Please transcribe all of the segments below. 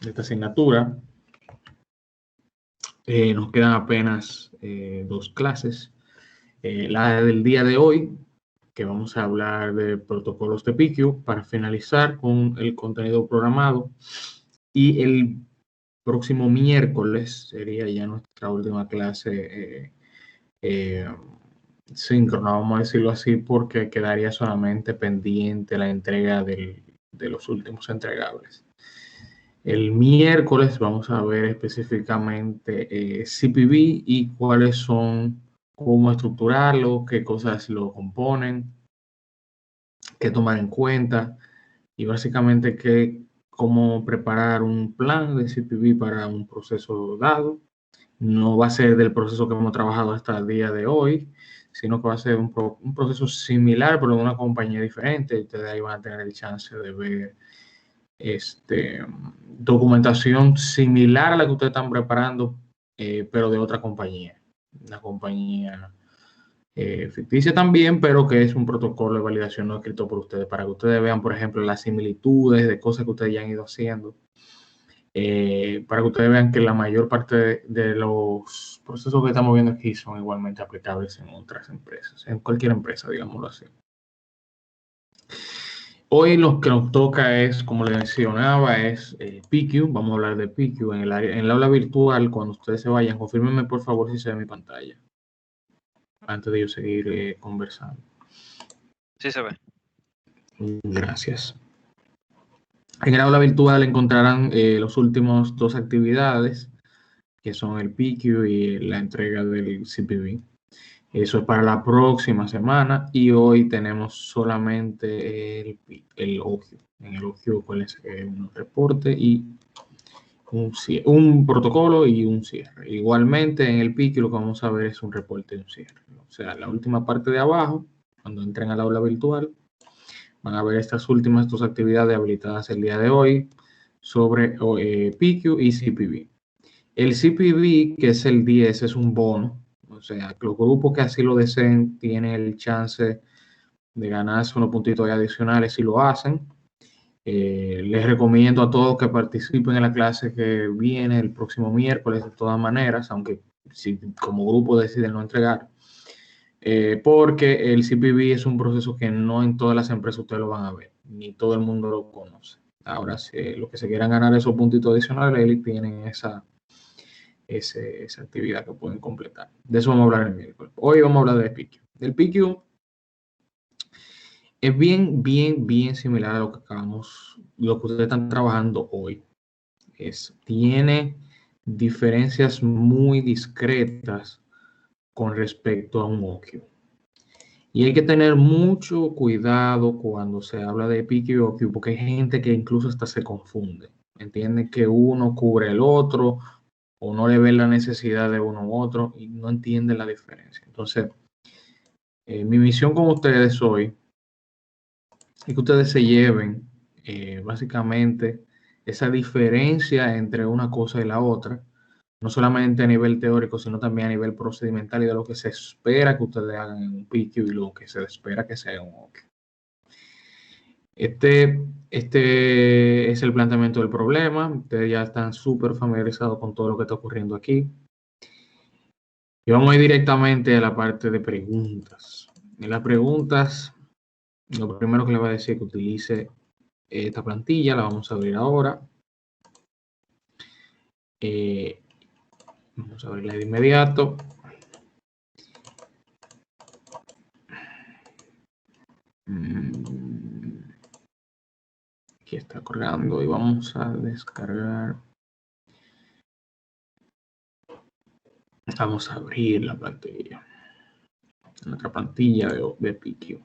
esta asignatura. Nos quedan apenas 2 clases. La del día de hoy, que vamos a hablar de protocolos de PQ, para finalizar con el contenido programado. Y el próximo miércoles sería ya nuestra última clase síncrona, vamos a decirlo así, porque quedaría solamente pendiente la entrega de los últimos entregables. El miércoles vamos a ver específicamente CPV y cuáles son, cómo estructurarlo, qué cosas lo componen, qué tomar en cuenta y básicamente cómo preparar un plan de CPV para un proceso dado. No va a ser del proceso que hemos trabajado hasta el día de hoy, sino que va a ser un proceso similar, pero de una compañía diferente. Ustedes ahí van a tener el chance de ver documentación similar a la que ustedes están preparando, pero de otra compañía. Una compañía ficticia también, pero que es un protocolo de validación no escrito por ustedes, para que ustedes vean, por ejemplo, las similitudes de cosas que ustedes ya han ido haciendo. Para que ustedes vean que la mayor parte de los procesos que estamos viendo aquí son igualmente aplicables en otras empresas, en cualquier empresa, digámoslo así. Hoy lo que nos toca es, como les mencionaba, es PQ. Vamos a hablar de PQ en el aula virtual. Cuando ustedes se vayan, confírmenme por favor si se ve mi pantalla, antes de yo seguir conversando. Sí se ve. Gracias. En el aula virtual encontrarán las últimas 2 actividades, que son el PQ y la entrega del CPV. Eso es para la próxima semana y hoy tenemos solamente el OQ. En el OQ es un reporte y un protocolo y un cierre. Igualmente en el PQ lo que vamos a ver es un reporte y un cierre. O sea, la última parte de abajo, cuando entren al aula virtual, van a ver estas últimas 2 actividades habilitadas el día de hoy sobre PQ y CPV. El CPV, que es el 10, es un bono. O sea, los grupos que así lo deseen tienen el chance de ganarse unos puntitos adicionales si lo hacen. Les recomiendo a todos que participen en la clase que viene el próximo miércoles de todas maneras, aunque si como grupo deciden no entregar, porque el CPV es un proceso que no en todas las empresas ustedes lo van a ver, ni todo el mundo lo conoce. Ahora, si los que se quieran ganar esos puntitos adicionales, tienen esa actividad que pueden completar. De eso vamos a hablar el miércoles. Hoy vamos a hablar del PQ. El PQ es bien similar a lo que ustedes están trabajando hoy. Tiene diferencias muy discretas con respecto a un OQ. Y hay que tener mucho cuidado cuando se habla de PQ y OQ, porque hay gente que incluso hasta se confunde. Entiende que uno cubre el otro, o no le ven la necesidad de uno u otro y no entienden la diferencia. Entonces, mi misión con ustedes hoy es que ustedes se lleven básicamente esa diferencia entre una cosa y la otra, no solamente a nivel teórico, sino también a nivel procedimental y de lo que se espera que ustedes hagan en un PQ y lo que se espera que se haga en un OQ. Este es el planteamiento del problema. Ustedes ya están súper familiarizados con todo lo que está ocurriendo aquí. Y vamos a ir directamente a la parte de preguntas. En las preguntas, lo primero que le va a decir es que utilice esta plantilla. La vamos a abrir ahora. Vamos a abrirla de inmediato. Aquí está cargando y vamos a descargar. Vamos a abrir la plantilla. Nuestra plantilla de PQ.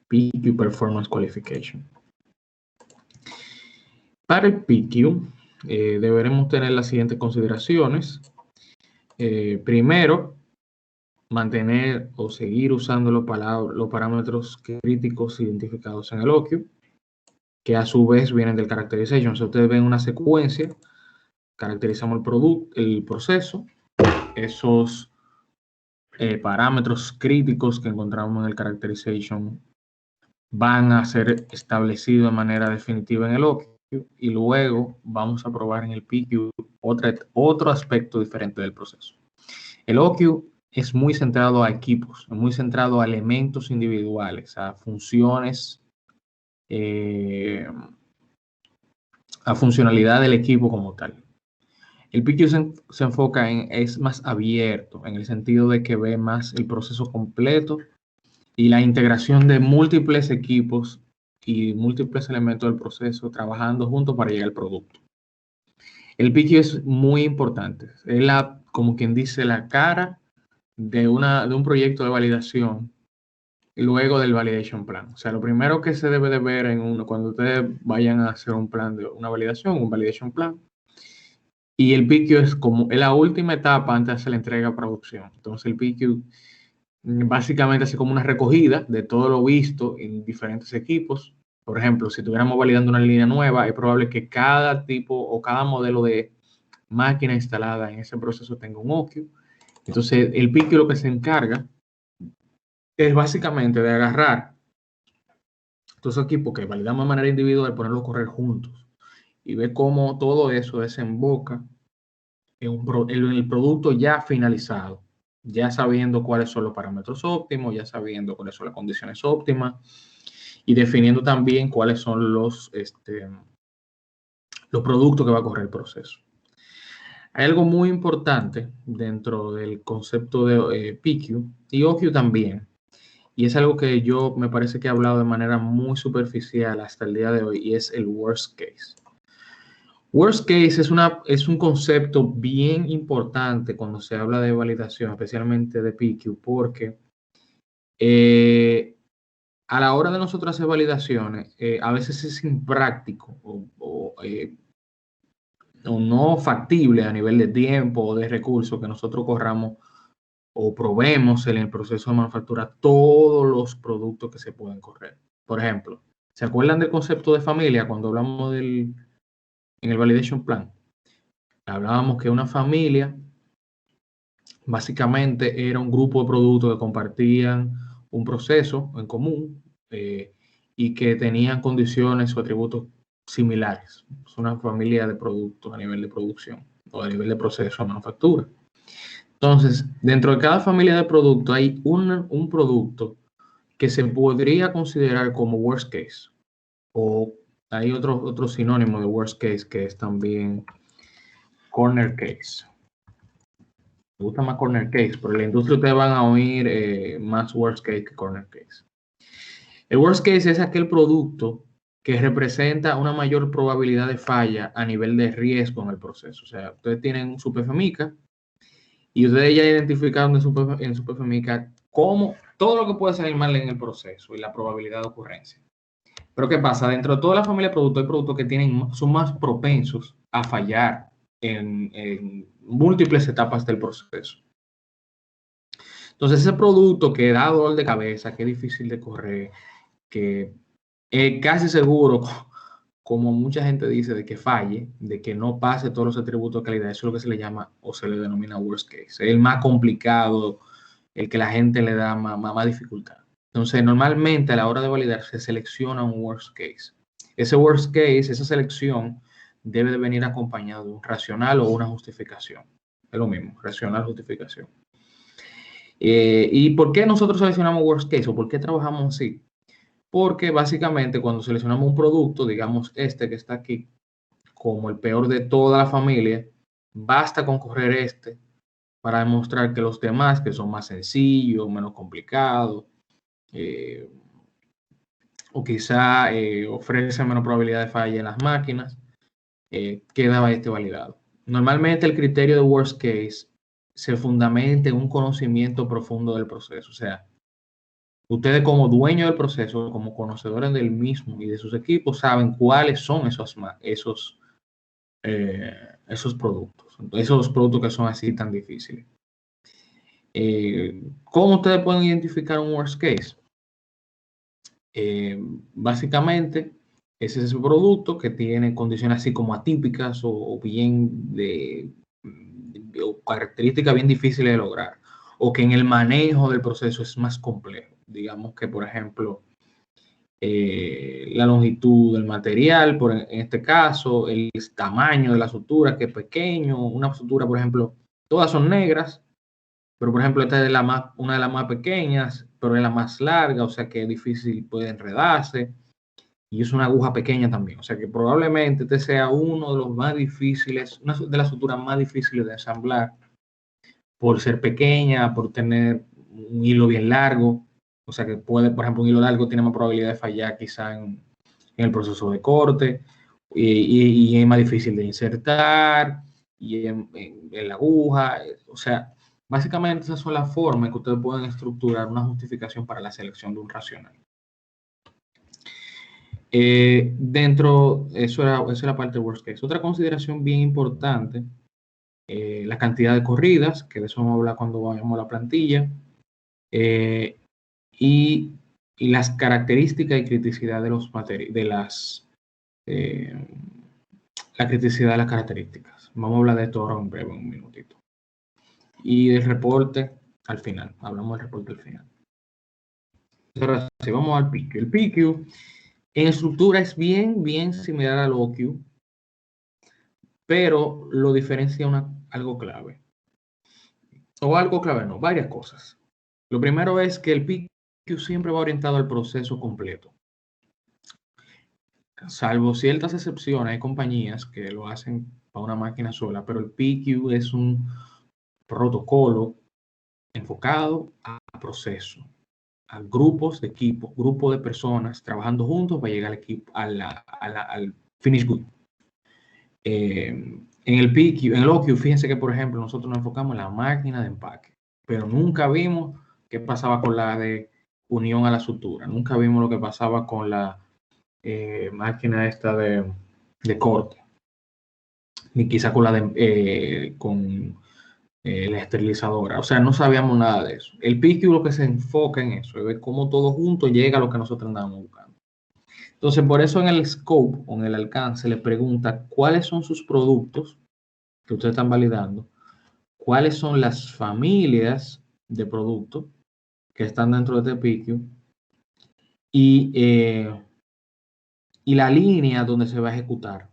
PQ Performance Qualification. Para el PQ, deberemos tener las siguientes consideraciones. Primero, mantener o seguir usando los parámetros críticos identificados en el OQ, que a su vez vienen del Characterization. Si ustedes ven una secuencia, caracterizamos el proceso, esos parámetros críticos que encontramos en el Characterization van a ser establecidos de manera definitiva en el OQ. y luego vamos a probar en el PQ otro aspecto diferente del proceso. El OQ es muy centrado a equipos, muy centrado a elementos individuales, a funciones, a funcionalidad del equipo como tal. El PQ se enfoca es más abierto, en el sentido de que ve más el proceso completo y la integración de múltiples equipos y múltiples elementos del proceso trabajando juntos para llegar al producto. El PQ es muy importante, es como quien dice, la cara de un proyecto de validación y luego del validation plan. O sea, lo primero que se debe de ver cuando ustedes vayan a hacer un plan de una validación, un validation plan, y el PQ es la última etapa antes de hacer la entrega a producción. Entonces el PQ básicamente hace como una recogida de todo lo visto en diferentes equipos. Por ejemplo, si estuviéramos validando una línea nueva, es probable que cada tipo o cada modelo de máquina instalada en ese proceso tenga un OQ. Entonces el PQ lo que se encarga es básicamente de agarrar todos esos equipos que validamos de manera individual, ponerlos a correr juntos y ver cómo todo eso desemboca en el producto ya finalizado, ya sabiendo cuáles son los parámetros óptimos, ya sabiendo cuáles son las condiciones óptimas y definiendo también cuáles son los productos que va a correr el proceso. Hay algo muy importante dentro del concepto de PQ y OQ también, y es algo que yo me parece que he hablado de manera muy superficial hasta el día de hoy, y es el worst case. Worst case es un concepto bien importante cuando se habla de validación, especialmente de PQ, porque a la hora de nosotros hacer validaciones, a veces es impráctico o no factible a nivel de tiempo o de recursos que nosotros corramos o probemos en el proceso de manufactura todos los productos que se pueden correr. Por ejemplo, ¿se acuerdan del concepto de familia cuando hablamos en el validation plan? Hablábamos que una familia básicamente era un grupo de productos que compartían un proceso en común y que tenían condiciones o atributos similares. Es una familia de productos a nivel de producción o a nivel de proceso de manufactura. Entonces, dentro de cada familia de productos hay un producto que se podría considerar como worst case, o hay otro sinónimo de worst case que es también corner case. Me gusta más corner case, pero en la industria ustedes van a oír más worst case que corner case. El worst case es aquel producto que representa una mayor probabilidad de falla a nivel de riesgo en el proceso. O sea, ustedes tienen su PFMICA y ustedes ya identificaron en su PFMICA cómo todo lo que puede salir mal en el proceso y la probabilidad de ocurrencia. Pero ¿qué pasa? Dentro de toda la familia de productos hay productos que son más propensos a fallar en múltiples etapas del proceso. Entonces, ese producto que da dolor de cabeza, que es difícil de correr, que es casi seguro, como mucha gente dice, de que falle, de que no pase todos los atributos de calidad, eso es lo que se le llama o se le denomina worst case. Es el más complicado, el que la gente le da más dificultad. Entonces, normalmente a la hora de validar se selecciona un worst case. Ese worst case, esa selección, debe de venir acompañado de un racional o una justificación. Es lo mismo, racional, justificación. ¿Y por qué nosotros seleccionamos worst case o por qué trabajamos así? Porque básicamente cuando seleccionamos un producto, digamos este que está aquí, como el peor de toda la familia, basta con correr este para demostrar que los demás, que son más sencillos, menos complicados, o quizá ofrecen menos probabilidad de falla en las máquinas, queda este validado. Normalmente el criterio de worst case se fundamenta en un conocimiento profundo del proceso. O sea, ustedes como dueños del proceso, como conocedores del mismo y de sus equipos, saben cuáles son esos productos que son así tan difíciles. ¿Cómo ustedes pueden identificar un worst case? Básicamente, ese es ese producto que tiene condiciones así como atípicas o bien o características bien difíciles de lograr, o que en el manejo del proceso es más complejo. Digamos que, por ejemplo, la longitud del material, en este caso, el tamaño de la sutura, que es pequeño, una sutura, por ejemplo, todas son negras, pero por ejemplo, esta es una de las más pequeñas, pero es la más larga, o sea que es difícil, puede enredarse, y es una aguja pequeña también, o sea que probablemente este sea uno de los más difíciles, una de las suturas más difíciles de ensamblar, por ser pequeña, por tener un hilo bien largo, o sea que puede, por ejemplo, un hilo largo tiene más probabilidad de fallar quizá en el proceso de corte, y es más difícil de insertar, y en la aguja, o sea, básicamente esas son las formas en que ustedes pueden estructurar una justificación para la selección de un racional. Eso era parte de worst case. Otra consideración bien importante, la cantidad de corridas, que de eso vamos a hablar cuando vayamos a la plantilla, y las características y criticidad de los materiales, la criticidad de las características. Vamos a hablar de esto ahora en breve, en un minutito. Y del reporte al final. Hablamos del reporte al final. Ahora sí, vamos al PQ. El PQ en estructura es bien similar al OQ, pero lo diferencia algo clave. O algo clave, no, varias cosas. Lo primero es que el PQ siempre va orientado al proceso completo. Salvo ciertas excepciones, hay compañías que lo hacen para una máquina sola, pero el PQ es un protocolo enfocado a proceso, a grupos de equipo, grupos de personas trabajando juntos para llegar al equipo, al finish good. En el PQ, en el OQ, fíjense que, por ejemplo, nosotros nos enfocamos en la máquina de empaque, pero nunca vimos qué pasaba con la de unión a la sutura, nunca vimos lo que pasaba con la máquina esta de corte, ni quizá con la esterilizadora. O sea, no sabíamos nada de eso. El PQ lo que se enfoca en eso, es ver cómo todo junto llega a lo que nosotros andamos buscando. Entonces, por eso en el scope o en el alcance le pregunta cuáles son sus productos que ustedes están validando, cuáles son las familias de productos que están dentro de este PQ y la línea donde se va a ejecutar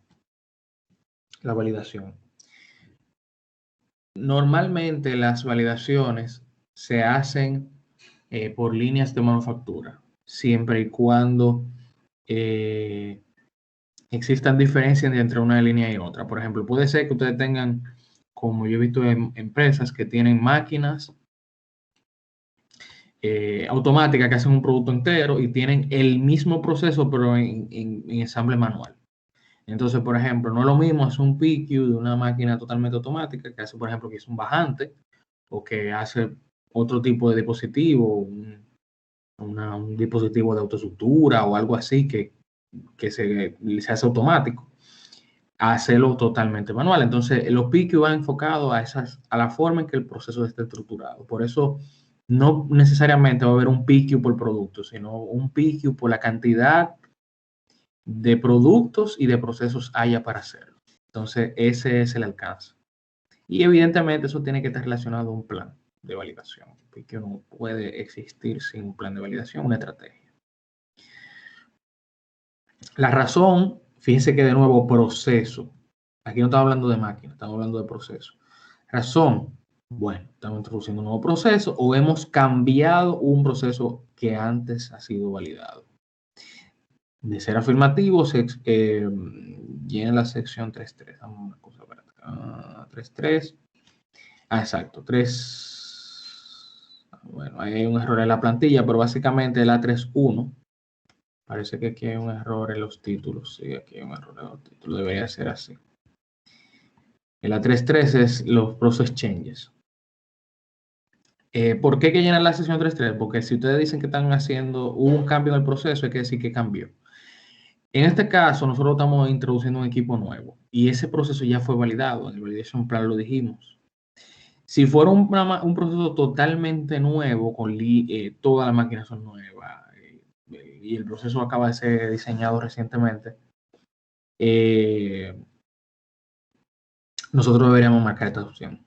la validación. Normalmente las validaciones se hacen por líneas de manufactura, siempre y cuando existan diferencias entre una línea y otra. Por ejemplo, puede ser que ustedes tengan, como yo he visto en empresas que tienen máquinas automáticas que hacen un producto entero y tienen el mismo proceso pero en ensamble manual. Entonces, por ejemplo, no es lo mismo hacer un PQ de una máquina totalmente automática que hace, por ejemplo, que es un bajante o que hace otro tipo de dispositivo, un dispositivo de autosutura o algo así que se hace automático, a hacerlo totalmente manual. Entonces, los PQ van enfocados a la forma en que el proceso esté estructurado. Por eso, no necesariamente va a haber un PQ por producto, sino un PQ por la cantidad de productos y de procesos haya para hacerlo. Entonces, ese es el alcance. Y evidentemente eso tiene que estar relacionado a un plan de validación, porque no puede existir sin un plan de validación, una estrategia. La razón, fíjense que de nuevo proceso. Aquí no estamos hablando de máquina, estamos hablando de proceso. Razón, bueno, estamos introduciendo un nuevo proceso o hemos cambiado un proceso que antes ha sido validado. De ser afirmativo, llena la sección 3.3. Dame una cosa para acá. 3.3. Exacto. 3. Bueno, hay un error en la plantilla, pero básicamente la 3.1. Parece que aquí hay un error en los títulos. Sí, aquí hay un error en los títulos. Debería ser así. En la 3.3 es los process changes. ¿Por qué hay que llenar la sección 3.3? Porque si ustedes dicen que están haciendo un cambio en el proceso, hay que decir que cambió. En este caso, nosotros estamos introduciendo un equipo nuevo y ese proceso ya fue validado. En el validation plan lo dijimos. Si fuera un proceso totalmente nuevo, con todas las máquinas son nuevas y el proceso acaba de ser diseñado recientemente, nosotros deberíamos marcar esta opción.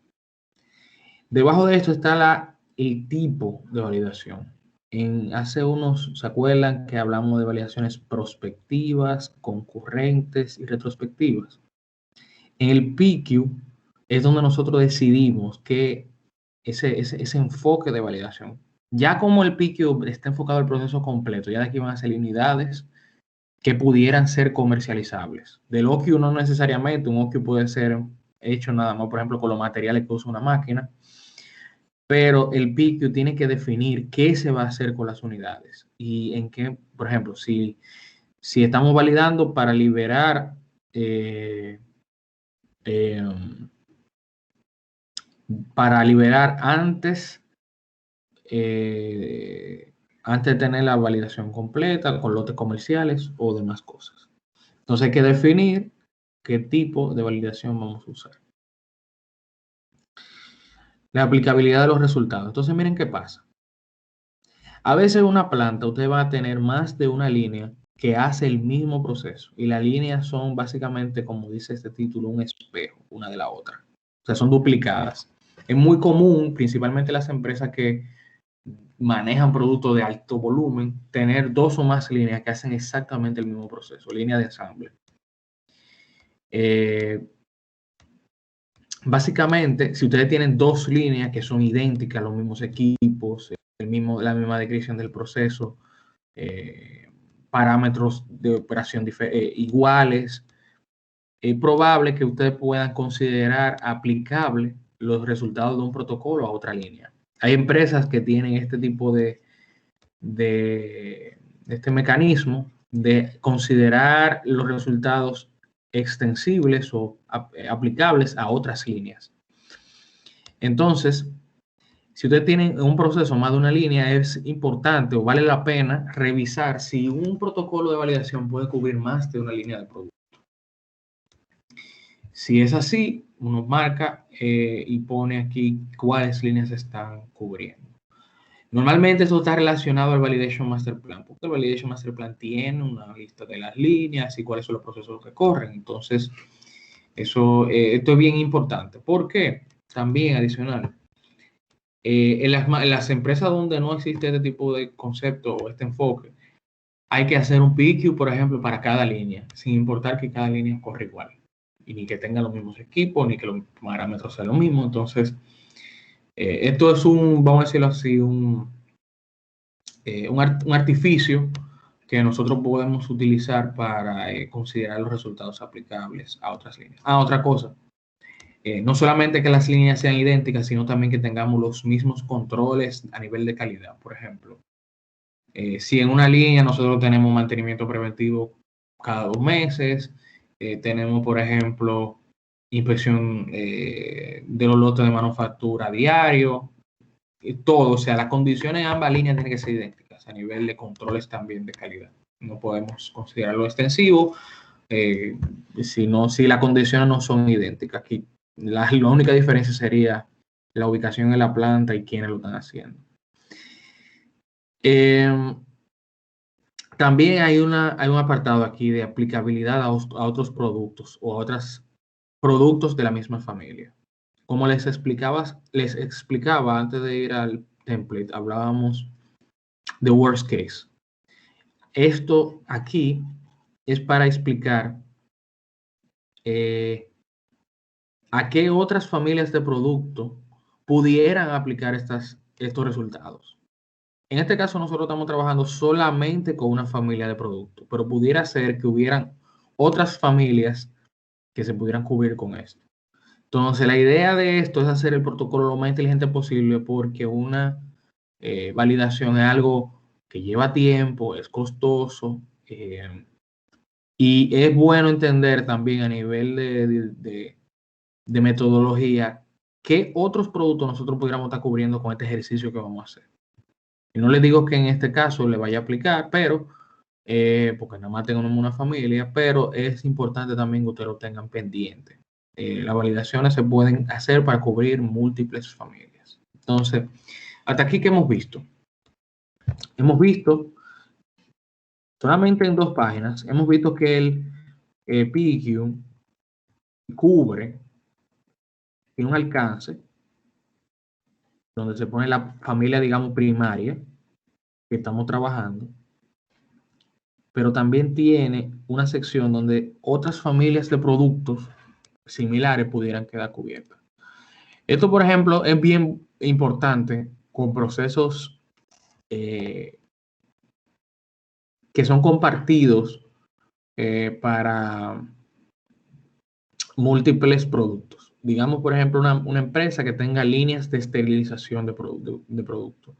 Debajo de esto está el tipo de validación. ¿Se acuerdan que hablamos de validaciones prospectivas, concurrentes y retrospectivas? En el PQ es donde nosotros decidimos que ese enfoque de validación, ya como el PQ está enfocado al proceso completo, ya de aquí van a ser unidades que pudieran ser comercializables. Del OQ no necesariamente, un OQ puede ser hecho nada más, por ejemplo, con los materiales que usa una máquina, pero el PQ tiene que definir qué se va a hacer con las unidades y en qué, por ejemplo, si estamos validando eh, eh, para liberar eh, antes de tener la validación completa con lotes comerciales o demás cosas. Entonces hay que definir qué tipo de validación vamos a usar. La aplicabilidad de los resultados. Entonces miren qué pasa. A veces una planta usted va a tener más de una línea que hace el mismo proceso y las líneas son básicamente, como dice este título, un espejo una de la otra. O sea, son duplicadas. Es muy común, principalmente las empresas que manejan productos de alto volumen, tener dos o más líneas que hacen exactamente el mismo proceso, línea de ensamble. Básicamente, si ustedes tienen dos líneas que son idénticas, los mismos equipos, la misma descripción del proceso, parámetros de operación iguales, es probable que ustedes puedan considerar aplicable los resultados de un protocolo a otra línea. Hay empresas que tienen este tipo de este mecanismo de considerar los resultados extensibles o aplicables a otras líneas. Entonces, si usted tiene un proceso más de una línea, es importante o vale la pena revisar si un protocolo de validación puede cubrir más de una línea de producto. Si es así, uno marca y pone aquí cuáles líneas están cubriendo. Normalmente eso está relacionado al Validation Master Plan, porque el Validation Master Plan tiene una lista de las líneas y cuáles son los procesos que corren. Entonces, esto es bien importante. ¿Por qué? También adicional, en las empresas donde no existe este tipo de concepto o este enfoque, hay que hacer un PQ, por ejemplo, para cada línea, sin importar que cada línea corra igual. Y ni que tenga los mismos equipos, ni que los parámetros sean los mismos. Entonces, esto es vamos a decirlo así, un artificio que nosotros podemos utilizar para considerar los resultados aplicables a otras líneas. Otra cosa, no solamente que las líneas sean idénticas, sino también que tengamos los mismos controles a nivel de calidad. Por ejemplo, si en una línea nosotros tenemos mantenimiento preventivo cada 2 meses, tenemos, por ejemplo, inspección de los lotes de manufactura diario, todo, o sea, las condiciones en ambas líneas tienen que ser idénticas a nivel de controles también de calidad. No podemos considerarlo extensivo si las condiciones no son idénticas. Aquí la única diferencia sería la ubicación en la planta y quiénes lo están haciendo. También hay un apartado aquí de aplicabilidad a otros productos o a otros productos de la misma familia. Como les explicaba antes de ir al template, hablábamos de worst case. Esto aquí es para explicar a qué otras familias de producto pudieran aplicar estos resultados. En este caso nosotros estamos trabajando solamente con una familia de productos, pero pudiera ser que hubieran otras familias que se pudieran cubrir con esto. Entonces, la idea de esto es hacer el protocolo lo más inteligente posible porque una validación es algo que lleva tiempo, es costoso y es bueno entender también a nivel de metodología qué otros productos nosotros pudiéramos estar cubriendo con este ejercicio que vamos a hacer. Y no les digo que en este caso le vaya a aplicar, pero porque nada más tengo una familia, pero es importante también que ustedes lo tengan pendiente. Las validaciones se pueden hacer para cubrir múltiples familias. Entonces, hasta aquí, ¿qué hemos visto? Hemos visto, solamente en 2 páginas, hemos visto que el PQ cubre, tiene un alcance, donde se pone la familia, digamos, primaria, que estamos trabajando, pero también tiene una sección donde otras familias de productos similares pudieran quedar cubiertas. Esto, por ejemplo, es bien importante con procesos que son compartidos para múltiples productos. Digamos, por ejemplo, una empresa que tenga líneas de esterilización de productos.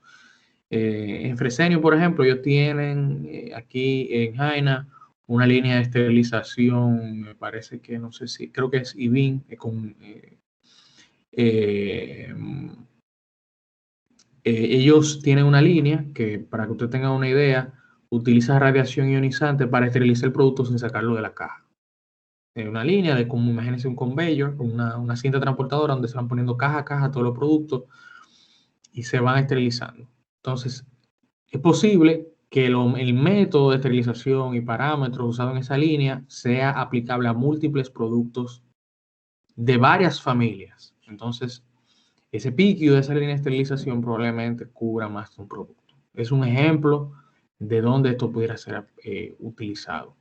En Fresenio, por ejemplo, ellos tienen aquí en Jaina una línea de esterilización, me parece que, no sé si, creo que es IBIN, ellos tienen una línea que, para que usted tenga una idea, utiliza radiación ionizante para esterilizar el producto sin sacarlo de la caja. Una línea de, como imagínense, un conveyor, una cinta transportadora donde se van poniendo caja a caja todos los productos y se van esterilizando. Entonces, es posible que el método de esterilización y parámetros usados en esa línea sea aplicable a múltiples productos de varias familias. Entonces, ese PICU de esa línea de esterilización probablemente cubra más de un producto. Es un ejemplo de dónde esto pudiera ser utilizado.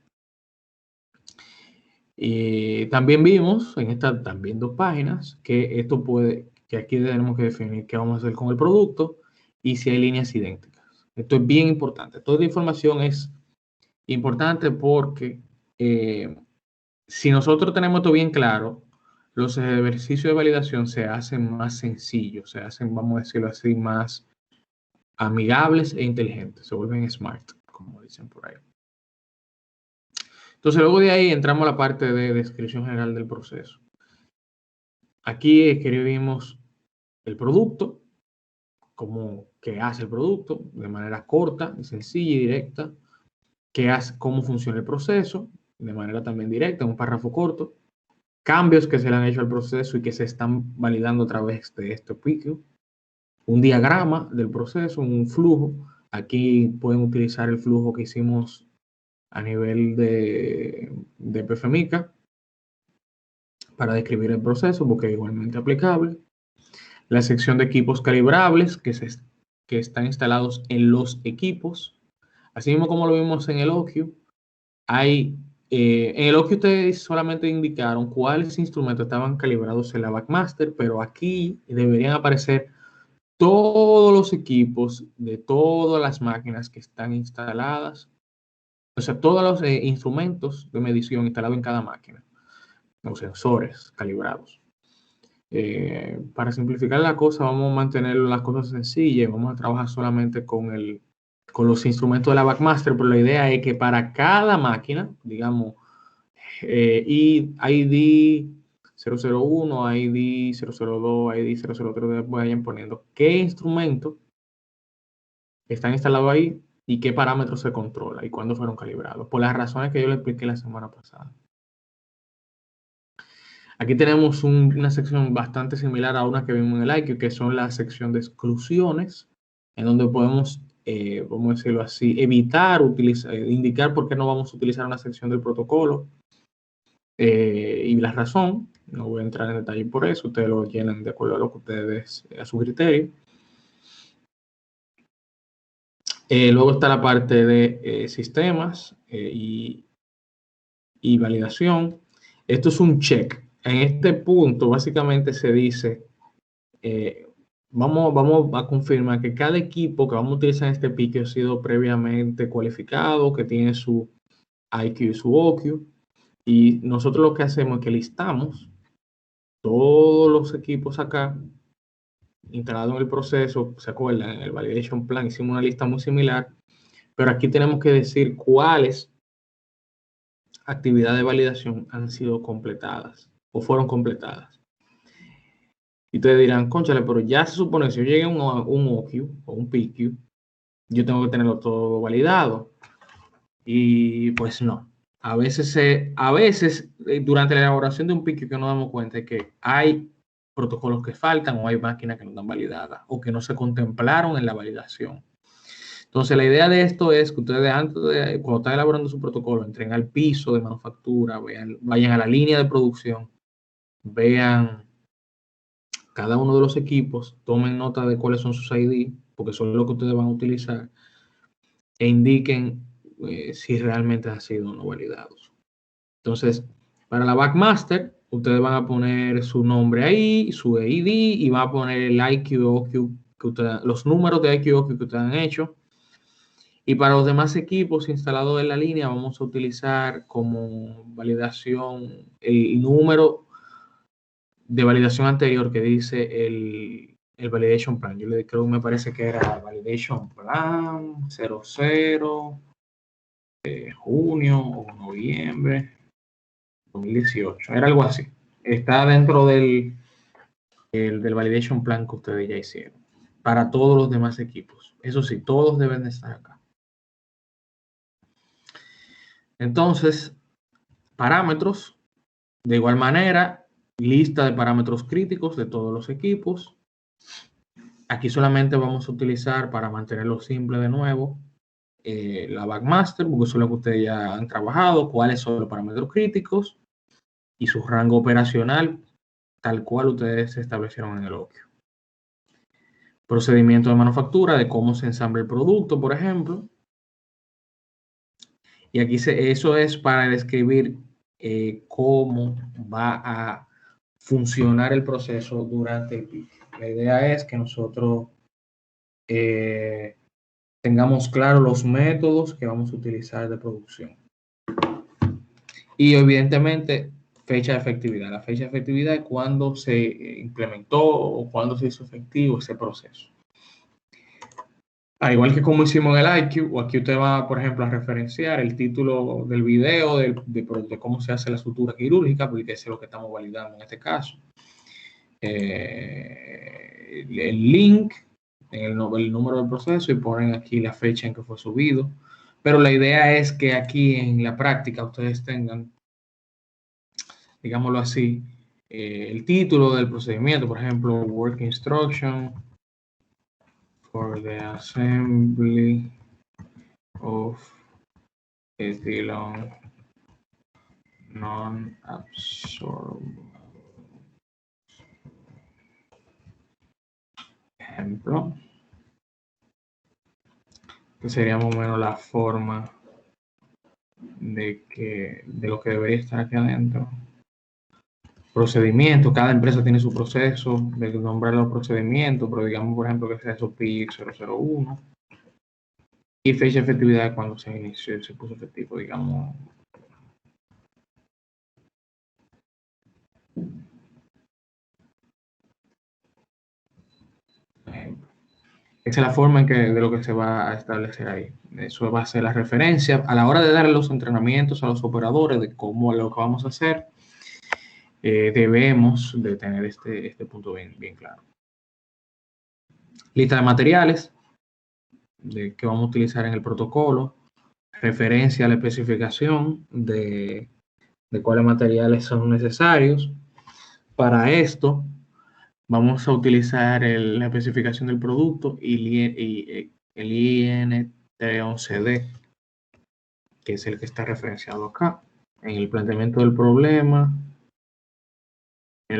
Y también vimos en estas también 2 páginas que esto puede, que aquí tenemos que definir qué vamos a hacer con el producto y si hay líneas idénticas. Esto es bien importante. Toda la información es importante porque si nosotros tenemos esto bien claro, los ejercicios de validación se hacen más sencillos, se hacen, vamos a decirlo así, más amigables e inteligentes, se vuelven smart, como dicen por ahí. Entonces, luego de ahí entramos a la parte de descripción general del proceso. Aquí escribimos el producto, como qué hace el producto, de manera corta, sencilla y directa, cómo funciona el proceso, de manera también directa, en un párrafo corto, cambios que se le han hecho al proceso y que se están validando a través de este PICU, un diagrama del proceso, un flujo. Aquí pueden utilizar el flujo que hicimos a nivel de PFMICA para describir el proceso, porque es igualmente aplicable. La sección de equipos calibrables que están instalados en los equipos. Así mismo como lo vimos en el OQ, en el OQ ustedes solamente indicaron cuáles instrumentos estaban calibrados en la Backmaster, pero aquí deberían aparecer todos los equipos de todas las máquinas que están instaladas, o sea, todos los instrumentos de medición instalados en cada máquina, los sensores calibrados. Para simplificar la cosa, vamos a mantener las cosas sencillas, vamos a trabajar solamente con los instrumentos de la Backmaster, pero la idea es que para cada máquina, digamos, ID 001, ID 002, ID 003, vayan poniendo qué instrumento están instalados ahí y qué parámetros se controla y cuándo fueron calibrados, por las razones que yo les expliqué la semana pasada. Aquí tenemos una sección bastante similar a una que vimos en el IQ, que son la sección de exclusiones, en donde podemos, vamos a decirlo así, evitar indicar por qué no vamos a utilizar una sección del protocolo y la razón. No voy a entrar en detalle por eso, ustedes lo llenan de acuerdo a lo que ustedes, a su criterio. Luego está la parte de sistemas y validación. Esto es un check. En este punto, básicamente se dice, vamos a confirmar que cada equipo que vamos a utilizar en este pique ha sido previamente cualificado, que tiene su IQ y su OQ. Y nosotros lo que hacemos es que listamos todos los equipos acá instalados en el proceso. ¿Se acuerdan? En el Validation Plan hicimos una lista muy similar, pero aquí tenemos que decir cuáles actividades de validación han sido completadas o fueron completadas. Y ustedes dirán, cónchale, pero ya se supone que si yo llegué a un OQ o un PQ, yo tengo que tenerlo todo validado. Y pues no. A veces durante la elaboración de un PQ que nos damos cuenta de que hay protocolos que faltan o hay máquinas que no están validadas o que no se contemplaron en la validación. Entonces, la idea de esto es que ustedes cuando están elaborando su protocolo, entren al piso de manufactura, vayan a la línea de producción, vean cada uno de los equipos, tomen nota de cuáles son sus ID, porque son lo que ustedes van a utilizar, e indiquen si realmente han sido o no validados. Entonces, para la Backmaster, ustedes van a poner su nombre ahí, su ID, y van a poner el IQ, OQ, los números de IQ, OQ que ustedes han hecho. Y para los demás equipos instalados en la línea, vamos a utilizar como validación el número de validación anterior que dice el Validation Plan. Yo le creo que me parece que era Validation Plan 00, junio o noviembre 2018. Era algo así. Está dentro del Validation Plan que ustedes ya hicieron. Para todos los demás equipos. Eso sí, todos deben de estar acá. Entonces, parámetros. De igual manera, lista de parámetros críticos de todos los equipos. Aquí solamente vamos a utilizar, para mantenerlo simple de nuevo, la Backmaster, porque eso es lo que ustedes ya han trabajado, cuáles son los parámetros críticos y su rango operacional, tal cual ustedes se establecieron en el OQ. Procedimiento de manufactura, de cómo se ensambla el producto, por ejemplo. Y aquí eso es para describir cómo va a funcionar el proceso durante el pico. La idea es que nosotros tengamos claro los métodos que vamos a utilizar de producción. Y evidentemente, fecha de efectividad. La fecha de efectividad es cuando se implementó o cuando se hizo efectivo ese proceso. Al igual que como hicimos en el IQ, o aquí usted va, por ejemplo, a referenciar el título del video de cómo se hace la sutura quirúrgica, porque es lo que estamos validando en este caso. El link, el número del proceso, y ponen aquí la fecha en que fue subido. Pero la idea es que aquí en la práctica ustedes tengan, digámoslo así, el título del procedimiento, por ejemplo, Work Instruction for the Assembly of Ethylene Non-Absorbable. Ejemplo, que sería más o menos la forma de lo que debería estar aquí adentro. Procedimiento, cada empresa tiene su proceso de nombrar los procedimientos, pero digamos, por ejemplo, que sea SOP 001. Y fecha de efectividad cuando se inició, se puso efectivo, digamos. Esa es la forma de lo que se va a establecer ahí. Eso va a ser la referencia. A la hora de dar los entrenamientos a los operadores de cómo lo que vamos a hacer, debemos de tener este punto bien claro. Lista de materiales que vamos a utilizar en el protocolo. Referencia a la especificación de cuáles materiales son necesarios. Para esto, vamos a utilizar la especificación del producto y el IN311D, que es el que está referenciado acá. En el planteamiento del problema,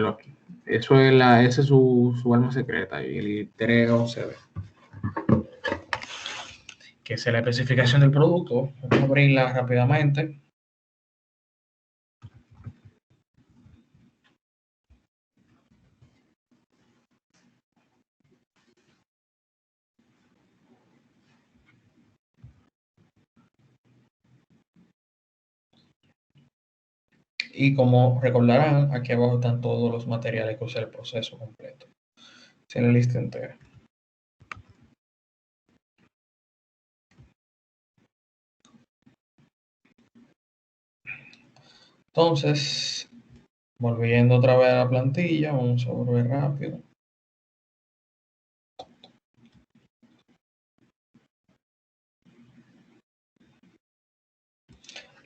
aquí. Eso es esa es su arma secreta, y el I311D, que es la especificación del producto. Vamos a abrirla rápidamente. Y como recordarán, aquí abajo están todos los materiales que usa el proceso completo. Es la lista entera. Entonces, volviendo otra vez a la plantilla, vamos a volver rápido.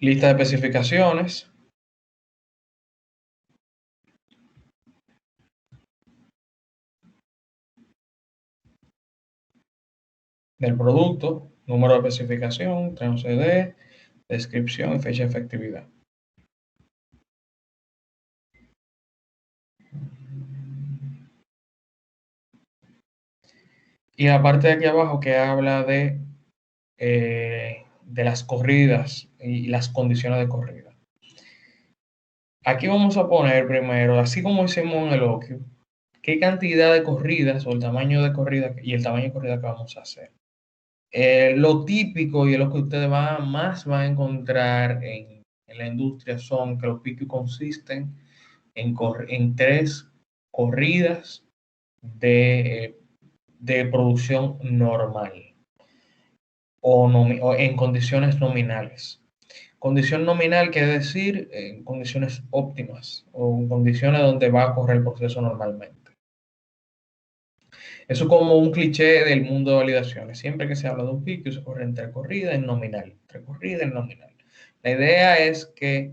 Lista de especificaciones. Del producto, número de especificación, 311D, descripción y fecha de efectividad. Y la parte de aquí abajo que habla de de las corridas y las condiciones de corrida. Aquí vamos a poner primero, así como hicimos en el OQ, qué cantidad de corridas o el tamaño de corrida y el tamaño de corrida que vamos a hacer. Lo típico y lo que ustedes más van a encontrar en la industria son que los PQ consisten en 3 corridas de producción normal o en condiciones nominales. Condición nominal quiere decir en condiciones óptimas o en condiciones donde va a correr el proceso normalmente. Eso es como un cliché del mundo de validaciones. Siempre que se habla de un PQ se corre entre corrida y nominal. Entre corrida y nominal. La idea es que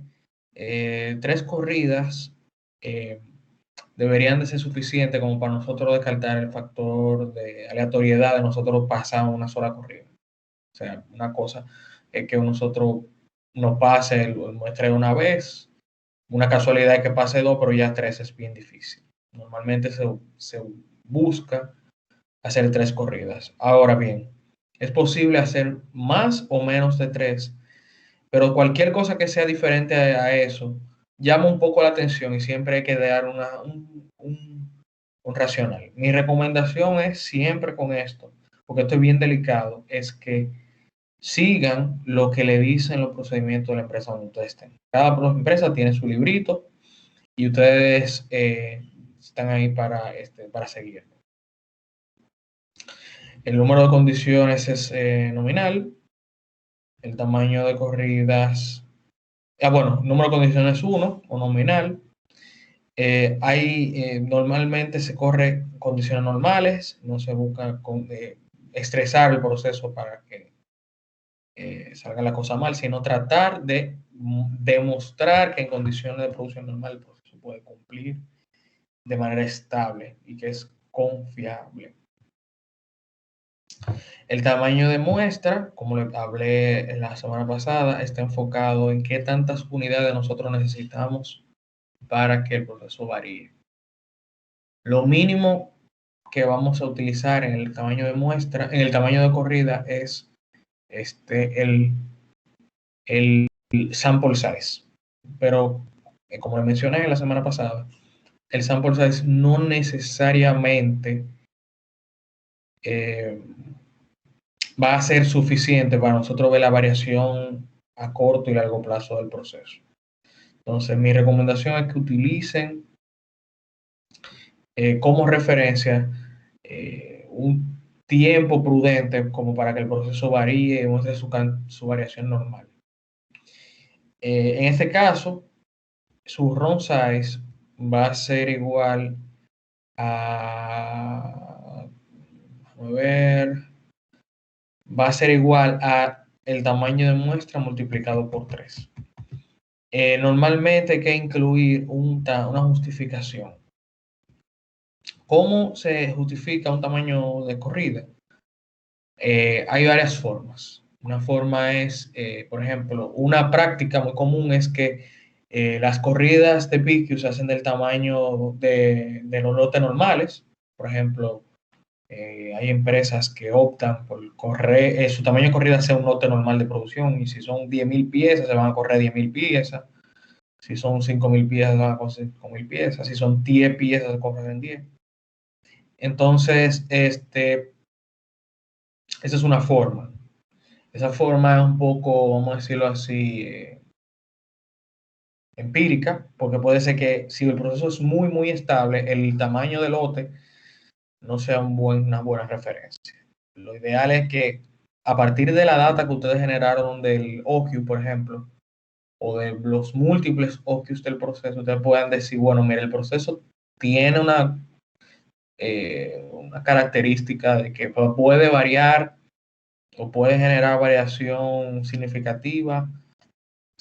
3 corridas deberían de ser suficientes como para nosotros descartar el factor de aleatoriedad de nosotros pasar una sola corrida. O sea, una cosa es que nosotros nos pase el muestreo una vez, una casualidad es que pase 2, pero ya 3 es bien difícil. Normalmente se busca hacer 3 corridas. Ahora bien, es posible hacer más o menos de 3, pero cualquier cosa que sea diferente a eso llama un poco la atención y siempre hay que dar un racional. Mi recomendación es siempre con esto, porque esto es bien delicado, es que sigan lo que le dicen los procedimientos de la empresa donde ustedes estén. Cada empresa tiene su librito y ustedes están ahí para seguirlo. El número de condiciones es nominal. El tamaño de corridas, número de condiciones es 1 o nominal. Normalmente se corre condiciones normales, no se busca estresar el proceso para que salga la cosa mal, sino tratar de demostrar que en condiciones de producción normal el proceso puede cumplir de manera estable y que es confiable. El tamaño de muestra, como le hablé la semana pasada, está enfocado en qué tantas unidades nosotros necesitamos para que el proceso varíe. Lo mínimo que vamos a utilizar en el tamaño de muestra, en el tamaño de corrida es el sample size. Pero, como le mencioné la semana pasada, el sample size no necesariamente va a ser suficiente para nosotros ver la variación a corto y largo plazo del proceso. Entonces, mi recomendación es que utilicen como referencia un tiempo prudente como para que el proceso varíe y muestre su variación normal. En este caso, su run size va a ser igual a, va a ser igual a el tamaño de muestra multiplicado por 3. Normalmente hay que incluir una justificación. ¿Cómo se justifica un tamaño de corrida? Hay varias formas. Una forma es, por ejemplo, una práctica muy común es que las corridas de PQ se hacen del tamaño de los lotes normales. Por ejemplo, hay empresas que optan por correr, su tamaño de corrida sea un lote normal de producción, y si son 10.000 piezas, se van a correr 10.000 piezas. Si son 5.000 piezas, se van a correr 5.000 piezas. Si son 10 piezas, se corren 10. Entonces, esa es una forma. Esa forma es un poco, vamos a decirlo así, empírica, porque puede ser que si el proceso es muy, muy estable, el tamaño del lote no sea una buena referencia. Lo ideal es que a partir de la data que ustedes generaron del OQ, por ejemplo, o de los múltiples OQs del proceso, ustedes puedan decir, bueno, mire, el proceso tiene una característica de que puede variar o puede generar variación significativa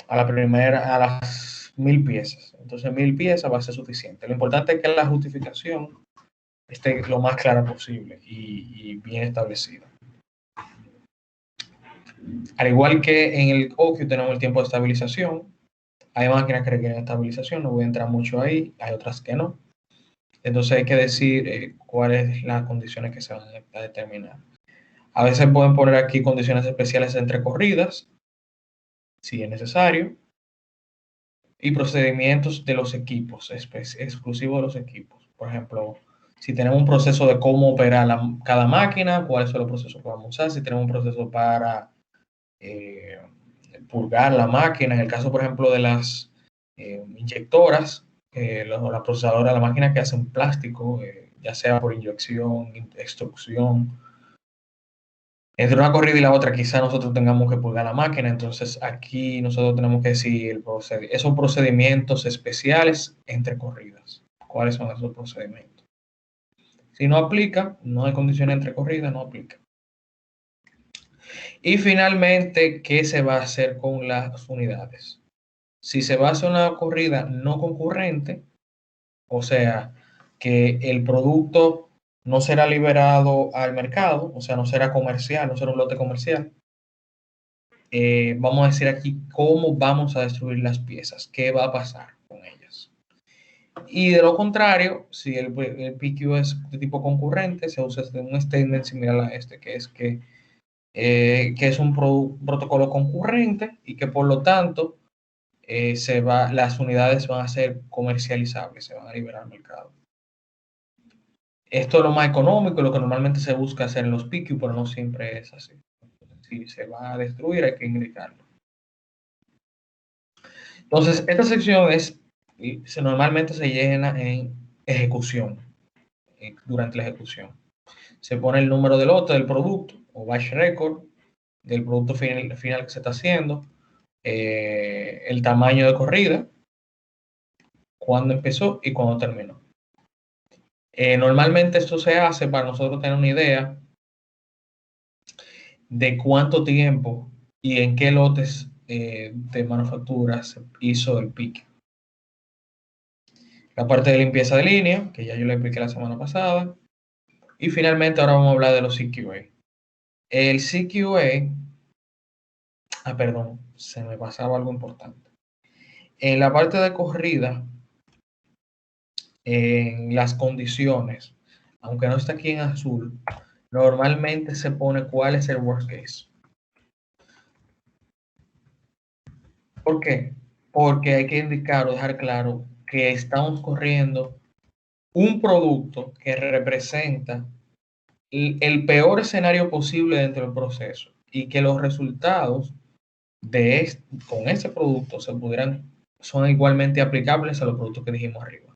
a las 1.000 piezas. Entonces 1.000 piezas va a ser suficiente. Lo importante es que la justificación esté lo más clara posible y bien establecida. Al igual que en el OQ tenemos el tiempo de estabilización. Hay máquinas que requieren estabilización, no voy a entrar mucho ahí, hay otras que no. Entonces hay que decir cuáles las condiciones que se van a determinar. A veces pueden poner aquí condiciones especiales entre corridas, si es necesario, y procedimientos de los equipos, exclusivos de los equipos. Por ejemplo, si tenemos un proceso de cómo operar cada máquina, cuáles son los procesos que vamos a usar, si tenemos un proceso para purgar la máquina, en el caso, por ejemplo, de las inyectoras, las procesadoras de la máquina que hacen plástico, ya sea por inyección, extrusión. Entre una corrida y la otra, quizá nosotros tengamos que purgar la máquina, entonces aquí nosotros tenemos que decir esos procedimientos especiales entre corridas. ¿Cuáles son esos procedimientos? Si no aplica, no hay condiciones entre corridas, no aplica. Y finalmente, ¿qué se va a hacer con las unidades? Si se va a hacer una corrida no concurrente, o sea, que el producto no será liberado al mercado, o sea, no será comercial, no será un lote comercial. Vamos a decir aquí cómo vamos a destruir las piezas, qué va a pasar con ellas. Y de lo contrario, si el PQ es de tipo concurrente, se usa un statement similar a este, que es un protocolo concurrente y que por lo tanto las unidades van a ser comercializables, se van a liberar al mercado. Esto es lo más económico, lo que normalmente se busca hacer en los PQ, pero no siempre es así. Si se va a destruir, hay que indicarlo. Entonces, esta sección normalmente se llena en ejecución, durante la ejecución. Se pone el número de lote del producto o batch record del producto final que se está haciendo, el tamaño de corrida, cuándo empezó y cuándo terminó. Normalmente esto se hace para nosotros tener una idea de cuánto tiempo y en qué lotes de manufactura se hizo el pique. La parte de limpieza de línea, que ya yo le expliqué la semana pasada. Y finalmente ahora vamos a hablar de los CQA. El CQA, perdón, se me pasaba algo importante. En la parte de corrida, en las condiciones, aunque no está aquí en azul, normalmente se pone cuál es el worst case. ¿Por qué? Porque hay que indicar o dejar claro que estamos corriendo un producto que representa el peor escenario posible dentro del proceso y que los resultados con ese producto son igualmente aplicables a los productos que dijimos arriba.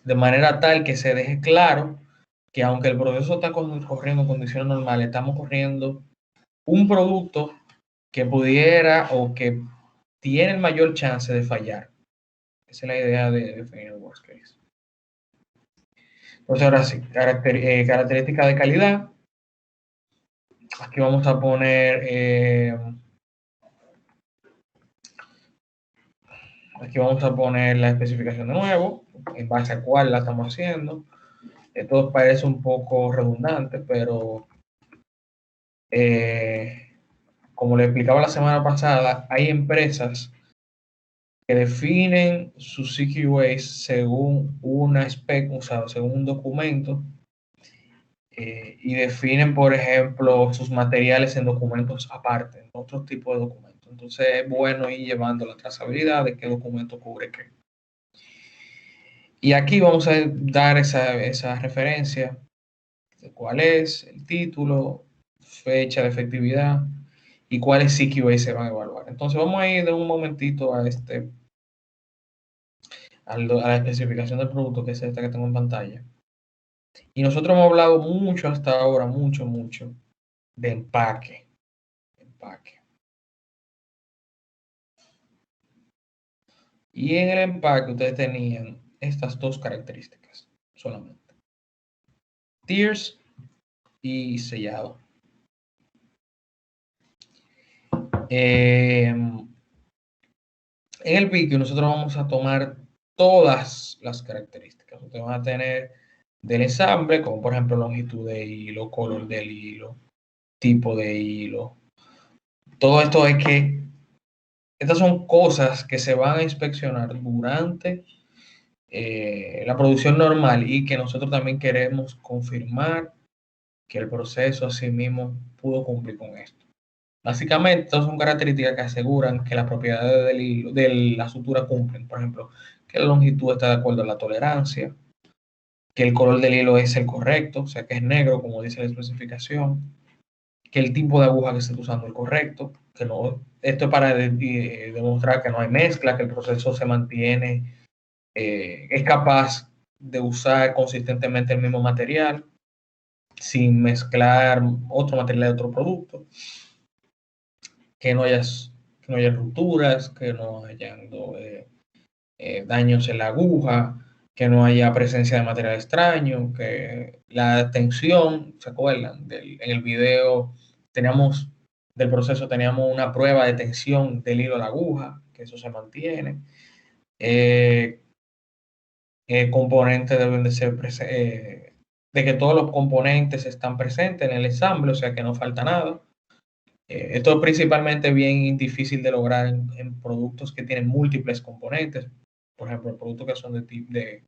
De manera tal que se deje claro que aunque el proceso está corriendo en condiciones normales, estamos corriendo un producto que pudiera o que tiene el mayor chance de fallar. Esa es la idea de definir el worst case. Entonces ahora sí, características de calidad. Aquí vamos a poner la especificación de nuevo, en base a cuál la estamos haciendo. Esto parece un poco redundante, pero como le explicaba la semana pasada, hay empresas que definen sus CQAs según una spec, o sea, según un documento, y definen, por ejemplo, sus materiales en documentos aparte, en otro tipo de documentos. Entonces es bueno ir llevando la trazabilidad de qué documento cubre qué. Y aquí vamos a dar esa referencia de cuál es el título, fecha de efectividad y cuáles CQA se van a evaluar. Entonces vamos a ir de un momentito a la especificación del producto, que es esta que tengo en pantalla. Y nosotros hemos hablado mucho hasta ahora, mucho, de empaque. Y en el empaque ustedes tenían estas dos características solamente. Tiers y sellado. En el PQ nosotros vamos a tomar todas las características. Ustedes van a tener del ensamble, como por ejemplo longitud de hilo, color del hilo, tipo de hilo. Todo esto es que estas son cosas que se van a inspeccionar durante la producción normal y que nosotros también queremos confirmar que el proceso así mismo pudo cumplir con esto. Básicamente, estas son características que aseguran que las propiedades del hilo, de la sutura cumplen. Por ejemplo, que la longitud está de acuerdo a la tolerancia, que el color del hilo es el correcto, o sea, que es negro, como dice la especificación, que el tipo de aguja que se está usando es el correcto, que no, esto es para demostrar que no hay mezcla, que el proceso se mantiene, es capaz de usar consistentemente el mismo material sin mezclar otro material de otro producto, que no haya rupturas, que no hayan daños en la aguja, que no haya presencia de material extraño, que la tensión, ¿se acuerdan? En el video del proceso teníamos una prueba de tensión del hilo a la aguja, que eso se mantiene. Componentes deben de ser de que todos los componentes están presentes en el ensamble, o sea que no falta nada. Esto es principalmente bien difícil de lograr en productos que tienen múltiples componentes, por ejemplo, productos que son de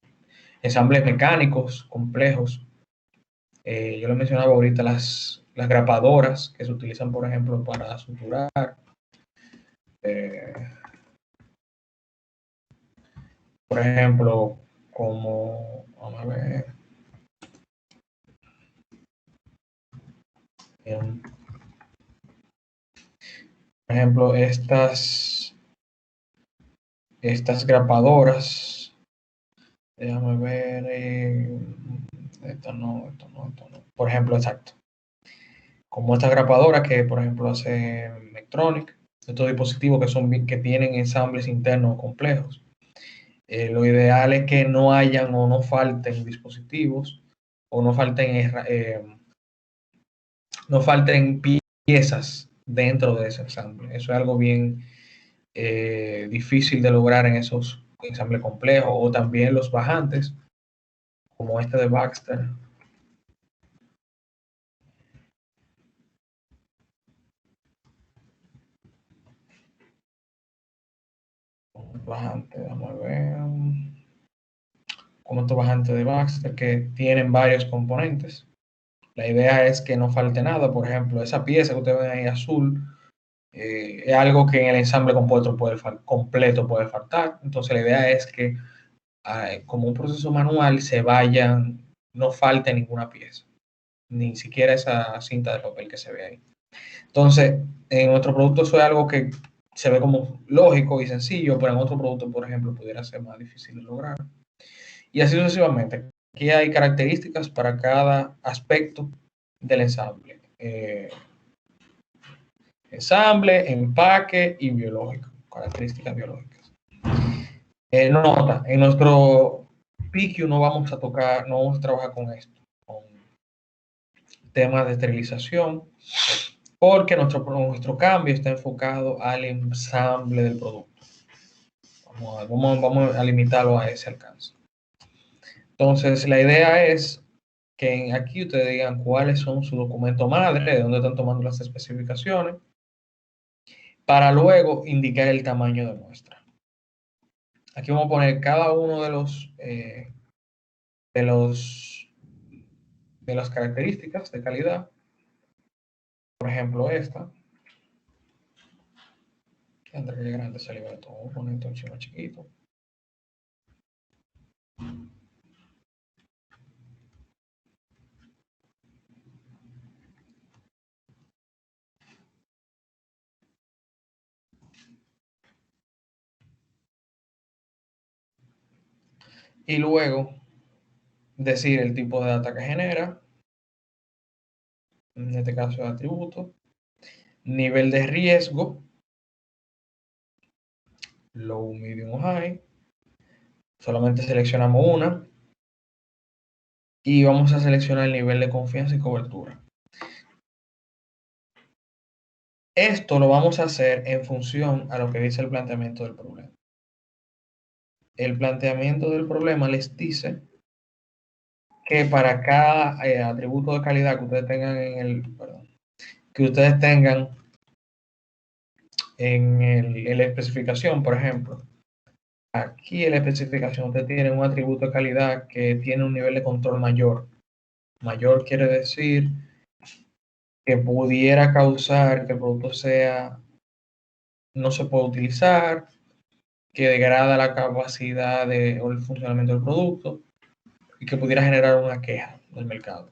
ensambles mecánicos complejos. Yo le mencionaba ahorita las grapadoras que se utilizan, por ejemplo, para suturar. Por ejemplo, como, vamos a ver, por ejemplo, estas grapadoras, déjame ver, esto no. Por ejemplo, exacto. Como esta grapadora que, por ejemplo, hace Medtronic, estos dispositivos que tienen ensambles internos complejos. Lo ideal es que no hayan o no falten dispositivos o no falten piezas dentro de ese ensamble. Eso es algo bien difícil de lograr en esos ensambles complejos, o también los bajantes, como este de Baxter. Bajante, vamos a ver. Como estos bajantes de Baxter que tienen varios componentes. La idea es que no falte nada. Por ejemplo, esa pieza que ustedes ven ahí azul es algo que en el ensamble completo puede faltar. Entonces la idea es que como un proceso manual no falte ninguna pieza, ni siquiera esa cinta de papel que se ve ahí. Entonces, en nuestro producto eso es algo que se ve como lógico y sencillo, pero en otro producto, por ejemplo, pudiera ser más difícil de lograr. Y así sucesivamente. Aquí hay características para cada aspecto del ensamble. Ensamble, empaque y biológico. Características biológicas. Nota, en nuestro PQ no vamos a trabajar con esto, con temas de esterilización, porque nuestro cambio está enfocado al ensamble del producto. Vamos a limitarlo a ese alcance. Entonces, la idea es que aquí ustedes digan cuáles son su documento madre, de dónde están tomando las especificaciones, para luego indicar el tamaño de muestra. Aquí vamos a poner cada uno de las características de calidad. Por ejemplo, esta. Entre que grande se libera todo. Vamos a poner un chino chiquito. Y luego decir el tipo de data que genera, en este caso el atributo, nivel de riesgo, low, medium o high, solamente seleccionamos una y vamos a seleccionar el nivel de confianza y cobertura. Esto lo vamos a hacer en función a lo que dice el planteamiento del problema. El planteamiento del problema les dice que para cada atributo de calidad que ustedes tengan en la especificación, por ejemplo, aquí en la especificación ustedes tienen un atributo de calidad que tiene un nivel de control mayor. Mayor quiere decir que pudiera causar que el producto no se pueda utilizar, que degrada la capacidad o el funcionamiento del producto y que pudiera generar una queja del mercado.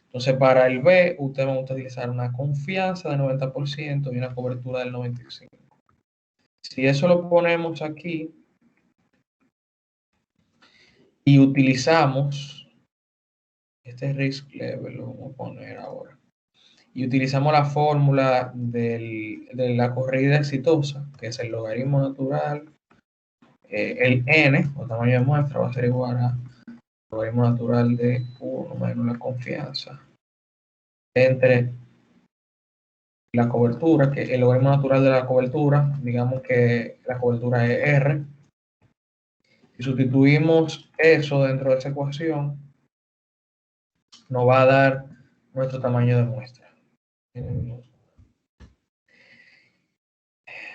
Entonces, para el B, usted va a utilizar una confianza del 90% y una cobertura del 95%. Si eso lo ponemos aquí y utilizamos este risk level, lo vamos a poner ahora, y utilizamos la fórmula de la corrida exitosa, que es el logaritmo natural, el n, o tamaño de muestra, va a ser igual a logaritmo natural de 1 menos la confianza entre la cobertura, que el logaritmo natural de la cobertura, digamos que la cobertura es R. Si sustituimos eso dentro de esa ecuación, nos va a dar nuestro tamaño de muestra.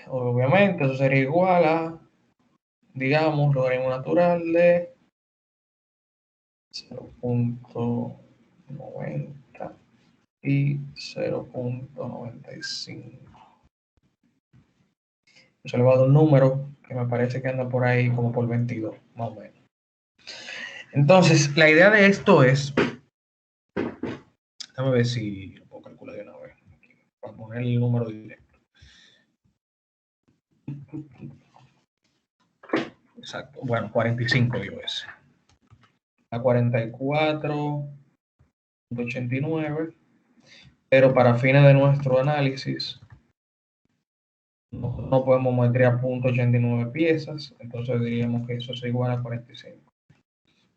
Obviamente eso sería igual a, digamos, logaritmo natural de 0.90 y 0.95. Eso le va a dar un número que me parece que anda por ahí como por 22, más o menos. Entonces, la idea de esto es, déjame ver si lo puedo calcular de una vez, para poner el número directo. Exacto, bueno, 45 digo ese. A 44.89, pero para fines de nuestro análisis, no podemos muestrear 0.89 piezas, entonces diríamos que eso es igual a 45.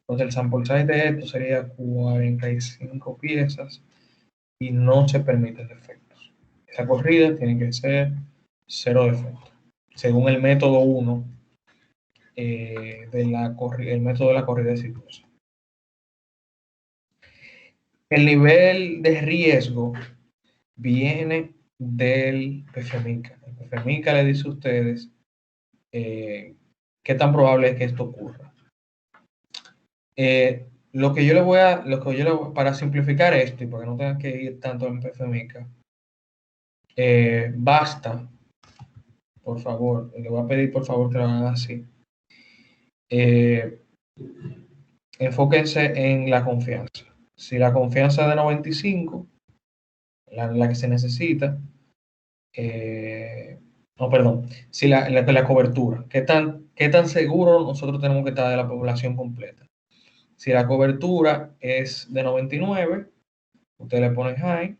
Entonces el sample size de esto sería 45 piezas y no se permiten defectos. Esa corrida tiene que ser 0 defectos, según el método 1 el método de la corrida exitosa. El nivel de riesgo viene del PFMICA. El PFMICA le dice a ustedes qué tan probable es que esto ocurra. Para simplificar esto y para que no tengan que ir tanto en PFMICA, basta, por favor, le voy a pedir por favor que lo hagan así. Enfóquense en la confianza. Si la confianza es de 95, la que se necesita, si la cobertura, ¿qué tan seguro nosotros tenemos que estar de la población completa? Si la cobertura es de 99, usted le pone high.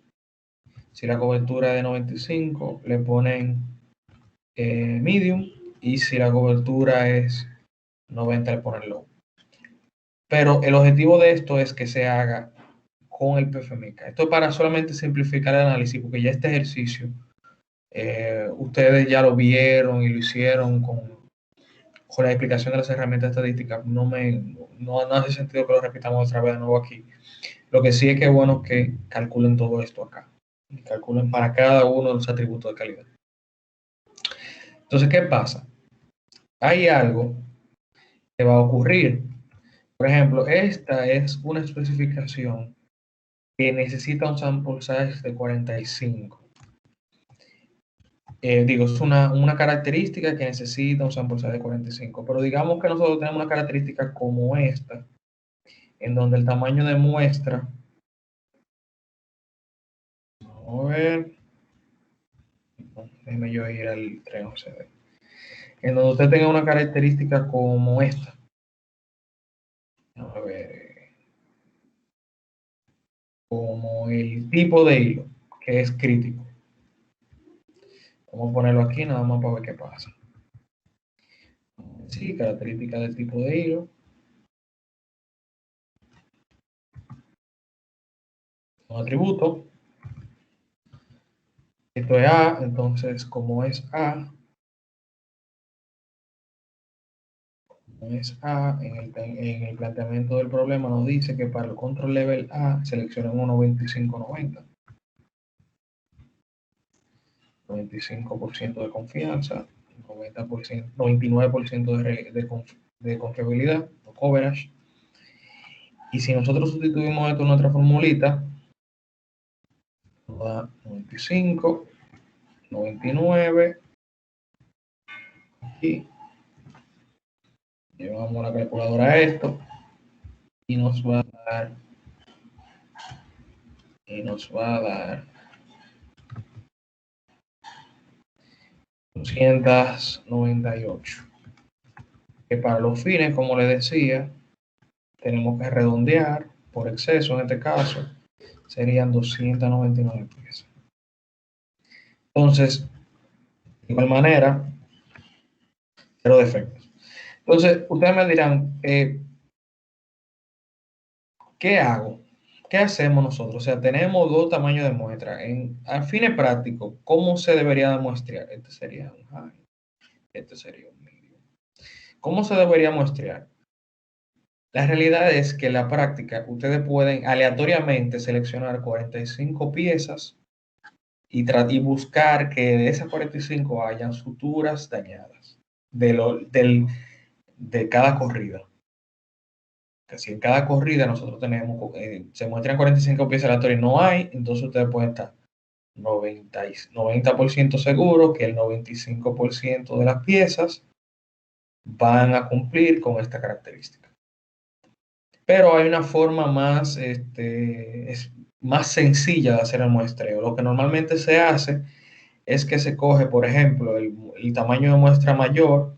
Si la cobertura es de 95, le ponen medium. Y si la cobertura es 90, le ponen low. Pero el objetivo de esto es que se haga con el PFMICA. Esto es para solamente simplificar el análisis, porque ya este ejercicio ustedes ya lo vieron y lo hicieron con la explicación de las herramientas estadísticas. No hace sentido que lo repitamos otra vez de nuevo aquí. Lo que sí es que es bueno que calculen todo esto acá. Y calculen para cada uno de los atributos de calidad. Entonces, ¿qué pasa? Hay algo que va a ocurrir. Por ejemplo, esta es una especificación que necesita un sample size de 45. Es una característica que necesita un sample size de 45. Pero digamos que nosotros tenemos una característica como esta, en donde el tamaño de muestra, vamos a ver, déjeme yo ir al 311, en donde usted tenga una característica como esta. Vamos a ver, como el tipo de hilo, que es crítico. Vamos a ponerlo aquí nada más para ver qué pasa. Sí, característica del tipo de hilo. Un atributo. Esto es A, entonces como es A, en el planteamiento del problema nos dice que para el control level A seleccionemos 95-90. 95% de confianza, 90%, 99% de confiabilidad o coverage. Y si nosotros sustituimos esto en nuestra formulita, nos da 95, 99, aquí, llevamos la calculadora a esto, y nos va a dar 298. Que para los fines, como les decía, tenemos que redondear por exceso, en este caso, serían 299 piezas. Entonces, de igual manera, cero defectos. Entonces, ustedes me dirán, ¿qué hago? ¿Qué hacemos nosotros? O sea, tenemos dos tamaños de muestra. A fines prácticos, ¿cómo se debería de muestrear? Este sería un high, este sería un medium. ¿Cómo se debería muestrear? La realidad es que en la práctica ustedes pueden aleatoriamente seleccionar 45 piezas y buscar que de esas 45 hayan suturas dañadas de cada corrida. Que si en cada corrida nosotros tenemos, se muestran 45 piezas aleatorias y no hay, entonces ustedes pueden estar 90% seguros que el 95% de las piezas van a cumplir con esta característica. Pero hay una forma más sencilla de hacer el muestreo. Lo que normalmente se hace es que se coge, por ejemplo, el tamaño de muestra mayor,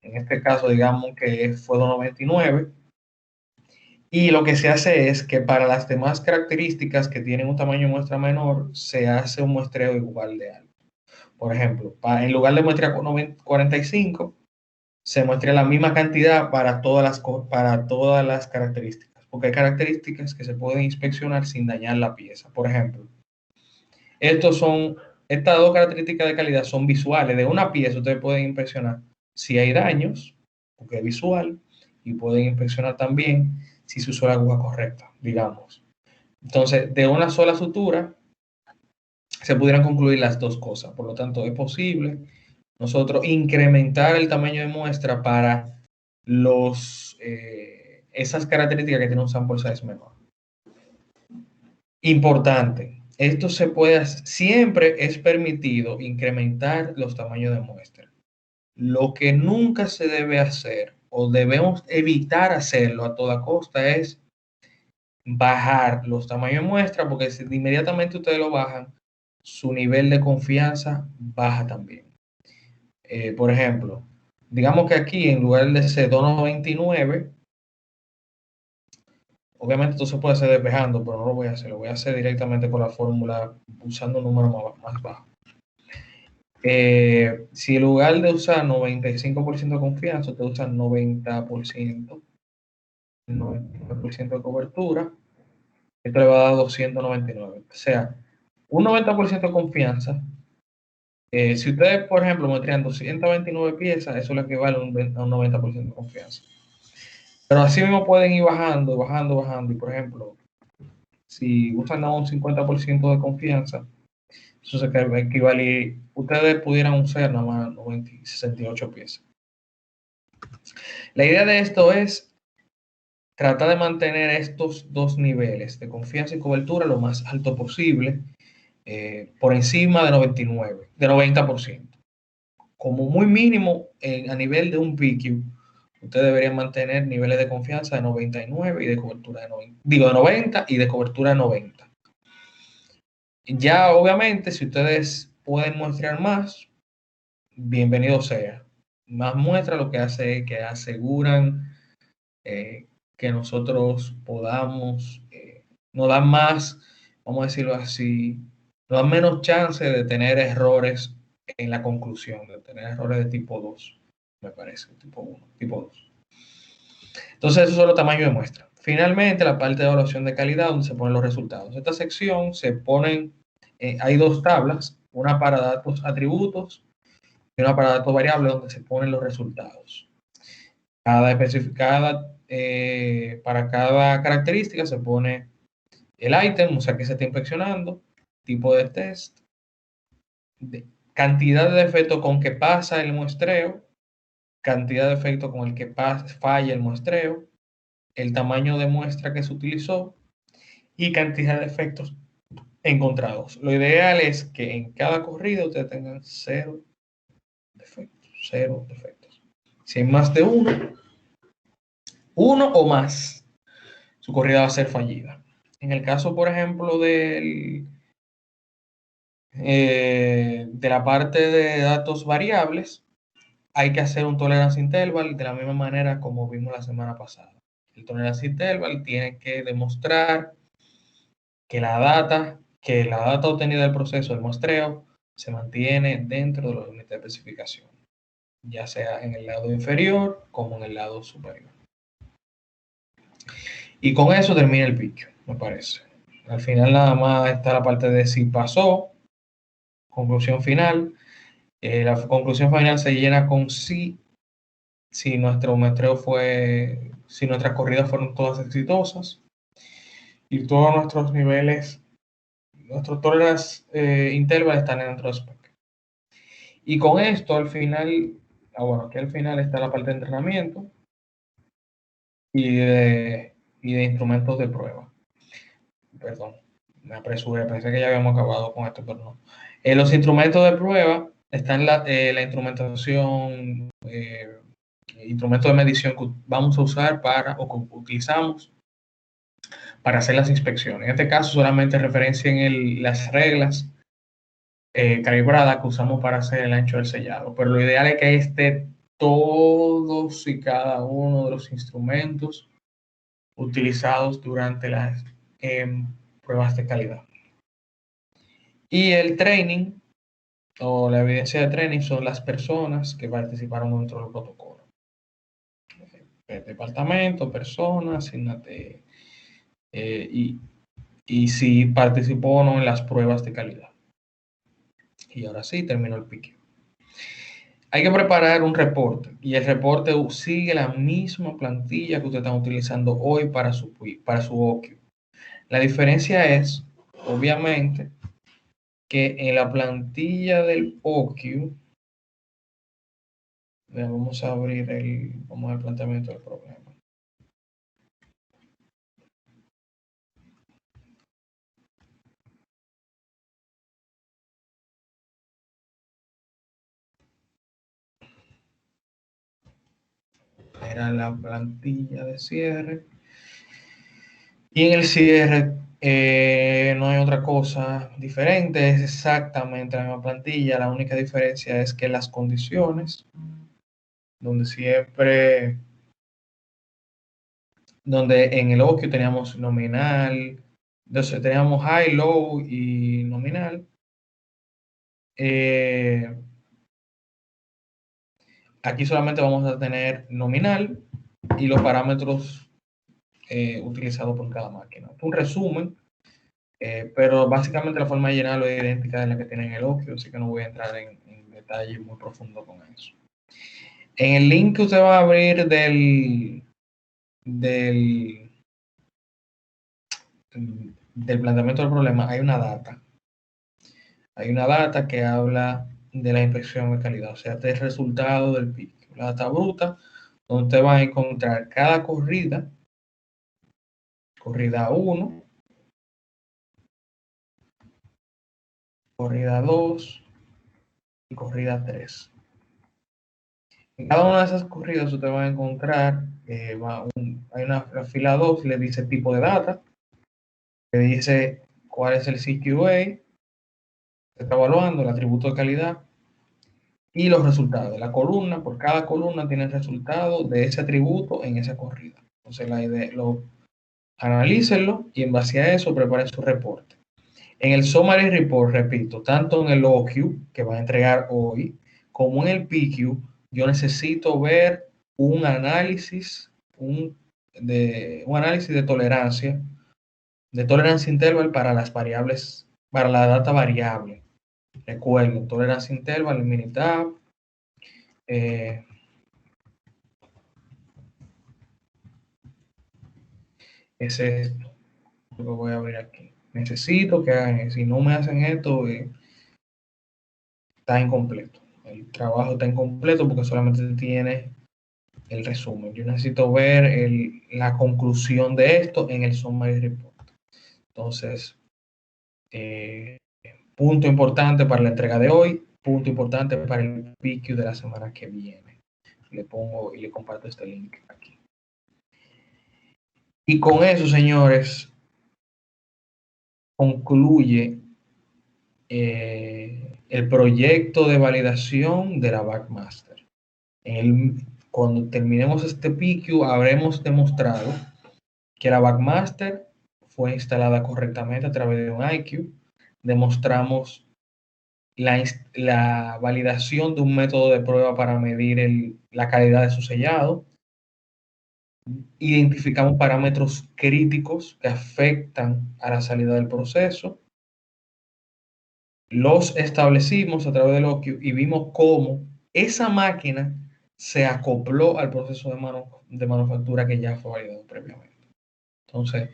en este caso digamos que fue 299, y lo que se hace es que para las demás características que tienen un tamaño de muestra menor, se hace un muestreo igual de alto. Por ejemplo, en lugar de muestra 45, se muestra la misma cantidad para todas las características, porque hay características que se pueden inspeccionar sin dañar la pieza. Por ejemplo, estas dos características de calidad son visuales. De una pieza ustedes pueden inspeccionar si hay daños, porque es visual, y pueden inspeccionar también si se usó la aguja correcta, digamos. Entonces, de una sola sutura se pudieran concluir las dos cosas. Por lo tanto, es posible nosotros incrementar el tamaño de muestra para esas características que tiene un sample size menor. Importante, esto siempre es permitido incrementar los tamaños de muestra. Lo que nunca se debe hacer o debemos evitar hacerlo a toda costa es bajar los tamaños de muestra, porque si inmediatamente ustedes lo bajan, su nivel de confianza baja también. Por ejemplo, digamos que aquí en lugar de ser 299, obviamente esto se puede hacer despejando, pero no lo voy a hacer, lo voy a hacer directamente con la fórmula usando un número más bajo. Si en lugar de usar 95% de confianza, usted usa 90%, 99% de cobertura, esto le va a dar 299. O sea, un 90% de confianza. Si ustedes, por ejemplo, muestran 229 piezas, eso le equivale a un 90% de confianza. Pero así mismo pueden ir bajando, bajando, bajando. Y por ejemplo, si usan a un 50% de confianza, eso se equivale, ustedes pudieran usar nada más 68 piezas. La idea de esto es tratar de mantener estos dos niveles de confianza y cobertura lo más alto posible, por encima de 90%. Como muy mínimo, a nivel de un PQ, ustedes deberían mantener niveles de confianza de 99 y de cobertura de 90. Digo, de 90 y de cobertura de 90. Ya, obviamente, si ustedes pueden muestrear más, bienvenido sea. Más muestra lo que hace es que aseguran que nosotros podamos, nos dan más, vamos a decirlo así, nos dan menos chance de tener errores en la conclusión, de tener errores de tipo 2, me parece, tipo 1, tipo 2. Entonces, esos son los tamaños de muestra. Finalmente, la parte de evaluación de calidad, donde se ponen los resultados. En esta sección se ponen, hay dos tablas, una para datos atributos y una para datos variables, donde se ponen los resultados. Para cada característica se pone el ítem, o sea, que se está inspeccionando, tipo de test, cantidad de defectos con que pasa el muestreo, cantidad de efectos con el que falla el muestreo, el tamaño de muestra que se utilizó y cantidad de efectos encontrados. Lo ideal es que en cada corrida ustedes tengan 0 defectos, 0 defectos. Si hay más de uno o más, su corrida va a ser fallida. En el caso, por ejemplo, de la parte de datos variables, hay que hacer un tolerance interval de la misma manera como vimos la semana pasada. El tolerance interval tiene que demostrar que la data obtenida del proceso del muestreo se mantiene dentro de los límites de especificación, ya sea en el lado inferior como en el lado superior. Y con eso termina el PIQ, me parece. Al final nada más está la parte de si pasó, conclusión final. La conclusión final se llena con si nuestro muestreo si nuestras corridas fueron todas exitosas y todos nuestros niveles, nuestros tolerance interval están dentro de spec. Y con esto al final, aquí al final está la parte de entrenamiento y de instrumentos de prueba. Perdón, me apresuré, pensé que ya habíamos acabado con esto, pero no. Los instrumentos de prueba están la instrumentación, instrumentos de medición que vamos a usar o que utilizamos para hacer las inspecciones. En este caso solamente referencien las reglas calibradas que usamos para hacer el ancho del sellado, pero lo ideal es que esté todos y cada uno de los instrumentos utilizados durante las pruebas de calidad. Y el training o la evidencia de training son las personas que participaron dentro del protocolo. El departamento, personas, y si participó o no en las pruebas de calidad. Y ahora sí, terminó el pique. Hay que preparar un reporte y el reporte sigue la misma plantilla que ustedes están utilizando hoy para su OQ. La diferencia es, obviamente, que en la plantilla del OQ, vamos a abrir el planteamiento del problema. Era la plantilla de cierre. Y en el cierre no hay otra cosa diferente, es exactamente la misma plantilla. La única diferencia es que las condiciones, donde en el OQ teníamos nominal, entonces teníamos high, low y nominal. Aquí solamente vamos a tener nominal y los parámetros utilizados por cada máquina. Un resumen, pero básicamente la forma de llenarlo es idéntica de la que tiene en el OQ, así que no voy a entrar en detalle muy profundo con eso. En el link que usted va a abrir del planteamiento del problema, hay una data. Hay una data que habla de la inspección de calidad, o sea, del resultado del PIC. La data bruta, donde usted va a encontrar cada corrida 1, corrida 2 y corrida 3. En cada una de esas corridas usted va a encontrar, hay una fila 2, le dice tipo de data, le dice cuál es el CQA, se está evaluando el atributo de calidad y los resultados. La columna, por cada columna tiene el resultado de ese atributo en esa corrida. Entonces la idea, analícenlo y en base a eso preparen su reporte. En el Summary Report, repito, tanto en el OQ que va a entregar hoy, como en el PQ, yo necesito ver un análisis de tolerancia, interval para las variables, para la data variable. Recuerden, tolerancia interval, Minitab, es esto lo que voy a abrir aquí. Necesito que hagan, si no me hacen esto, está incompleto. El trabajo está incompleto porque solamente tiene el resumen. Yo necesito ver la conclusión de esto en el Summary Report. Entonces, Punto importante para la entrega de hoy, punto importante para el PQ de la semana que viene. Le pongo y le comparto este link aquí. Y con eso, señores, concluye el proyecto de validación de la Backmaster. Cuando terminemos este PQ, habremos demostrado que la Backmaster fue instalada correctamente a través de un IQ. Demostramos la validación de un método de prueba para medir la calidad de su sellado. Identificamos parámetros críticos que afectan a la salida del proceso. Los establecimos a través del OQ y vimos cómo esa máquina se acopló al proceso de manufactura que ya fue validado previamente. Entonces,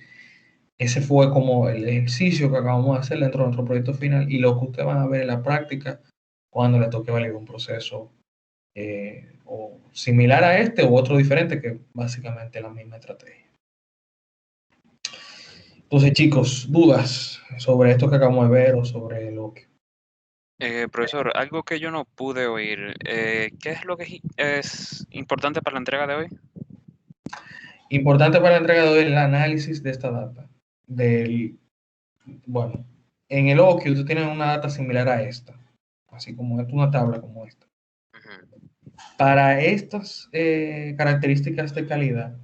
ese fue como el ejercicio que acabamos de hacer dentro de nuestro proyecto final y lo que ustedes van a ver en la práctica cuando le toque validar un proceso o similar a este u otro diferente, que básicamente es la misma estrategia. Entonces, chicos, dudas sobre esto que acabamos de ver o sobre lo que... Profesor, algo que yo no pude oír, ¿qué es lo que es importante para la entrega de hoy? Importante para la entrega de hoy el análisis de esta data. Bueno, en el OQ ustedes tienen una data similar a esta, así como esta, una tabla como esta. Para estas características de calidad,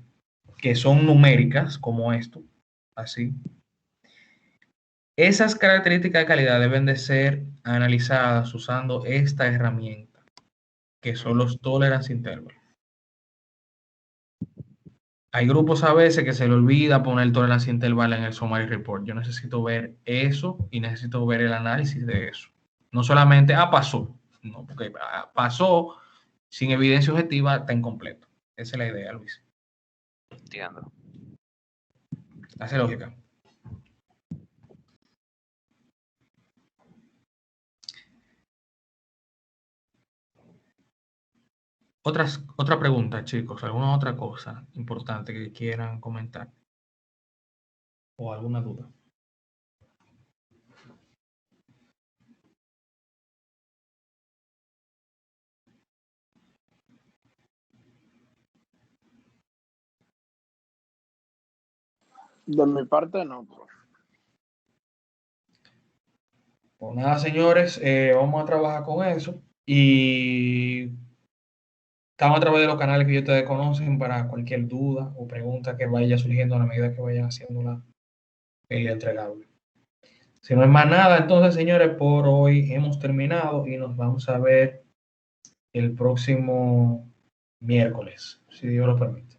que son numéricas, como esto, así, esas características de calidad deben de ser analizadas usando esta herramienta, que son los tolerance intervals. Hay grupos a veces que se le olvida poner el tolerance interval en el summary report. Yo necesito ver eso y necesito ver el análisis de eso. No solamente, pasó. No, porque pasó sin evidencia objetiva, está incompleto. Esa es la idea, Luis. Entiendo. Hace lógica. Otra pregunta, chicos. ¿Alguna otra cosa importante que quieran comentar? ¿O alguna duda? De mi parte, no, profe. Pues nada, señores, vamos a trabajar con eso y estamos a través de los canales que ustedes conocen para cualquier duda o pregunta que vaya surgiendo a la medida que vayan haciendo el entregable. Si no es más nada, entonces, señores, por hoy hemos terminado y nos vamos a ver el próximo miércoles, si Dios lo permite.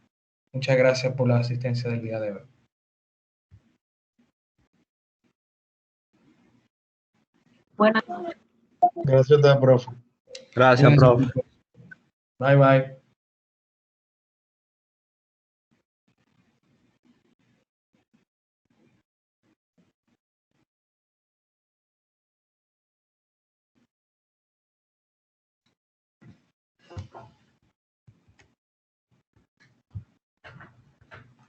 Muchas gracias por la asistencia del día de hoy. Gracias, profe. Gracias, profe. Bye, bye.